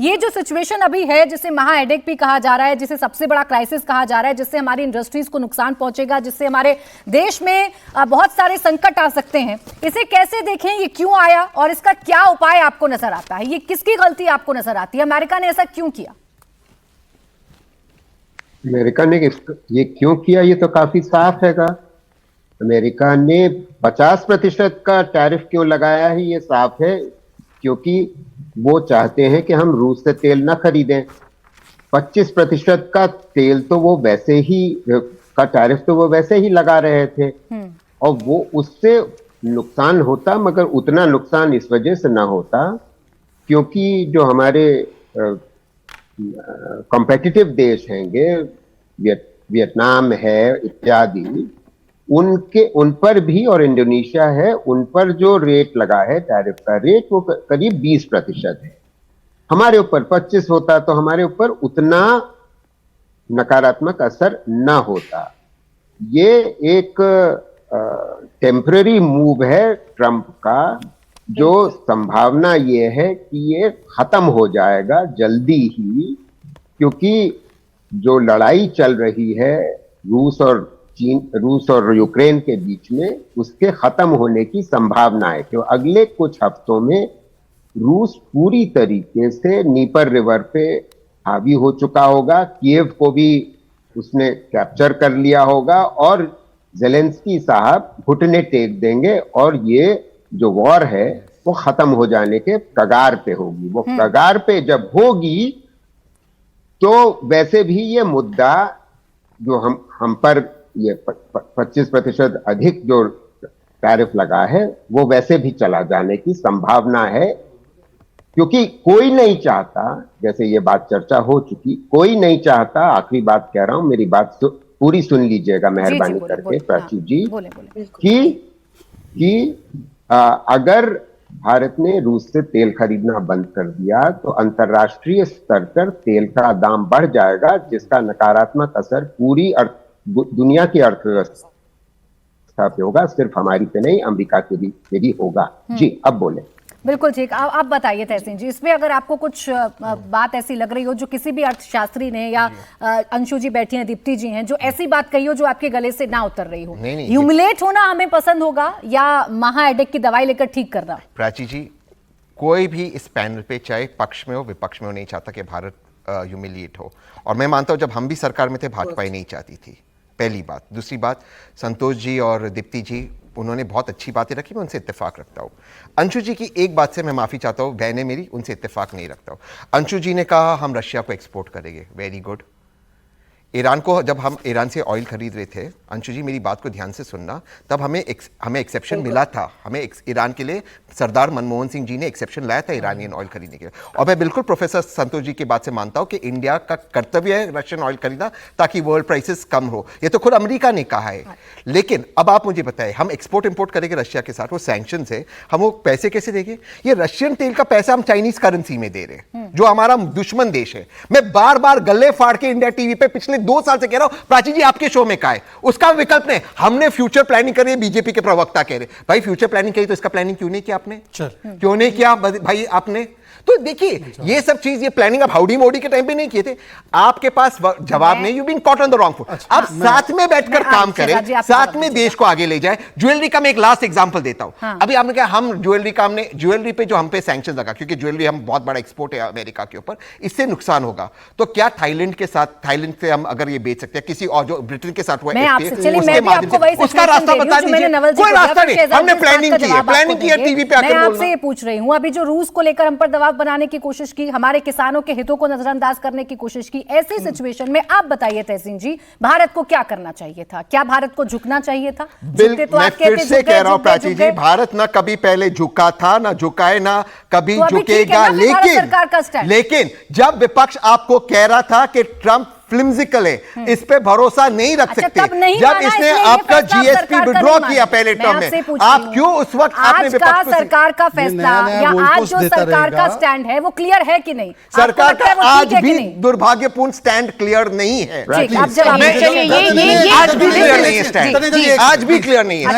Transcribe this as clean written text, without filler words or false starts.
ये जो सिचुएशन अभी है, जिसे महा हेडेक भी कहा जा रहा है, जिसे सबसे बड़ा क्राइसिस कहा जा रहा है, जिससे हमारी इंडस्ट्रीज को नुकसान पहुंचेगा, जिससे हमारे देश में बहुत सारे संकट आ सकते हैं, इसे कैसे देखें? ये क्यों आया और इसका क्या उपाय आपको नजर आता है? ये किसकी गलती आपको नजर आती है? अमेरिका ने ऐसा क्यों किया? अमेरिका ने ये क्यों किया, ये तो काफी साफ हैगा। अमेरिका ने 50% का टैरिफ क्यों लगाया है, ये साफ है, क्योंकि वो चाहते हैं कि हम रूस से तेल ना खरीदें। 25% का तेल तो वो वैसे ही का टैरिफ तो वो वैसे ही लगा रहे थे और वो उससे नुकसान होता, मगर उतना नुकसान इस वजह से ना होता क्योंकि जो हमारे कॉम्पिटिटिव देश हैंगे, वियतनाम है इत्यादि, उन पर भी, और इंडोनेशिया है, उन पर जो रेट लगा है, टैरिफ का रेट, वो करीब 20% है। हमारे ऊपर 25 होता तो हमारे ऊपर उतना नकारात्मक असर ना होता। ये एक टेम्पररी मूव है ट्रंप का, जो संभावना ये है कि ये खत्म हो जाएगा जल्दी ही, क्योंकि जो लड़ाई चल रही है रूस और यूक्रेन के बीच में, उसके खत्म होने की संभावना है कि अगले कुछ हफ्तों में रूस पूरी तरीके से नीपर रिवर पे हावी हो चुका होगा, कीव को भी उसने कैप्चर कर लिया होगा और ज़ेलेंस्की साहब घुटने टेक देंगे और ये जो वॉर है वो खत्म हो जाने के कगार पे होगी। वो कगार पे जब होगी तो वैसे भी ये मुद्दा जो हम पर ये 25% अधिक जो टैरिफ लगा है वो वैसे भी चला जाने की संभावना है, क्योंकि कोई नहीं चाहता, जैसे ये बात चर्चा हो चुकी, कोई नहीं चाहता, आखिरी बात कह रहा हूं, मेरी बात पूरी सुन लीजिएगा मेहरबानी करके प्राची जी, कि अगर भारत ने रूस से तेल खरीदना बंद कर दिया तो अंतर्राष्ट्रीय स्तर पर तेल का दाम बढ़ जाएगा, जिसका नकारात्मक असर पूरी दुनिया की अर्थव्यवस्था पे होगा, सिर्फ हमारी पे नहीं, अमेरिका के भी होगा। जी अब बोले। बिल्कुल ठीक। आप बताइए तहसीन जी, इसमें अगर आपको कुछ बात ऐसी लग रही हो जो किसी भी अर्थशास्त्री ने या अंशु जी बैठी हैं, दीप्ति जी हैं, जो ऐसी बात कही हो जो आपके गले से ना उतर रही हो, ह्यूमिलेट होना हमें पसंद होगा या महा हेडेक की दवाई लेकर ठीक करना? प्राची जी, कोई भी इस पैनल पे चाहे पक्ष में हो विपक्ष में हो नहीं चाहता कि भारत ह्यूमिलिएट हो, और मैं मानता हूं जब हम भी सरकार में थे भाजपा ही नहीं चाहती थी, पहली बात। दूसरी बात, संतोष जी और दीप्ति जी उन्होंने बहुत अच्छी बातें रखी, मैं उनसे इत्तेफाक रखता हूँ। अंशु जी की एक बात से मैं माफ़ी चाहता हूँ, बहनें मेरी, उनसे इत्तेफाक नहीं रखता हूँ। अंशु जी ने कहा हम रशिया को एक्सपोर्ट करेंगे, वेरी गुड। ईरान को, जब हम ईरान से ऑयल खरीद रहे थे, अंशु जी मेरी बात को ध्यान से सुनना, तब हमें एक्सेप्शन मिला था, हमें ईरान के लिए सरदार मनमोहन सिंह जी ने एक्सेप्शन लाया था ईरानियन ऑयल खरीदने के लिए। और मैं बिल्कुल प्रोफेसर संतोष जी की बात से मानता हूं कि इंडिया का कर्तव्य है रशियन ऑयल खरीदना ताकि वर्ल्ड प्राइसेस कम हो, ये तो खुद अमेरिका ने कहा है। लेकिन अब आप मुझे बताएं, हम एक्सपोर्ट इंपोर्ट करेंगे रशिया के साथ, वो सैंक्शन है, हम वो पैसे कैसे देंगे? ये रशियन तेल का पैसा हम चाइनीज करेंसी में दे रहे हैं, जो हमारा दुश्मन देश है। मैं बार बार गले फाड़ के इंडिया टीवी पे पिछले 2 साल से कह रहा हूं, प्राची जी आपके शो में कहा है उसका विकल्प नहीं, हमने फ्यूचर प्लानिंग करी है, बीजेपी के प्रवक्ता कह रहे भाई फ्यूचर प्लानिंग करी तो इसका प्लानिंग क्यों नहीं किया आपने? क्यों नहीं किया भाई आपने? तो देखिए ये सब चीज, ये प्लानिंग आप हाउडी मोदी के टाइम पे नहीं किए थे, आपके पास जवाब नहीं, you been caught on the wrong foot. आप साथ में बैठकर काम करें, साथ में देश को आगे ले जाए। ज्वेलरी का मैं एक लास्ट एग्जांपल देता हूं। अभी आपने कहा हम ज्वेलरी का, हमने ज्वेलरी पे जो हम पे सैंक्शन लगा, क्योंकि ज्वेलरी हम बहुत बड़ा एक्सपोर्ट है अमेरिका के ऊपर, इससे नुकसान होगा। तो क्या थाईलैंड के साथ, थाईलैंड से हम अगर ये बेच सकते हैं, किसी और जो ब्रिटेन के साथ हुआ उसका रास्ता बता दीजिए। कोई रास्ता नहीं, हमने प्लानिंग की है, प्लानिंग की है टीवी पे आकर। मैं आपसे ये पूछ रही हूं, अभी जो रूस को लेकर हम पर दबाव बनाने की कोशिश की, हमारे किसानों के हितों को नजरअंदाज करने की कोशिश की, ऐसी सिचुएशन में आप बताइए तहसीन जी, भारत को क्या करना चाहिए था? क्या भारत को झुकना चाहिए था? तो मैं फिर से कह रहा हूं प्राची जी, भारत ना कभी पहले झुका था, ना झुका है, ना कभी झुकेगा। लेकिन जब विपक्ष आपको कह रहा था कि ट्रंप फ्लिम्जिकल है, इस पे भरोसा नहीं रख सकते, जब इसने आपका जीएसपी विड्रॉ किया पहले टर्म में, आप क्यों उस वक्त आपने विपक्ष को सरकार का फैसला या आज जो सरकार का स्टैंड है वो क्लियर है कि नहीं? सरकार का आज भी दुर्भाग्यपूर्ण स्टैंड क्लियर नहीं है। आज भी क्लियर नहीं है स्टैंड, आज भी क्लियर नहीं है।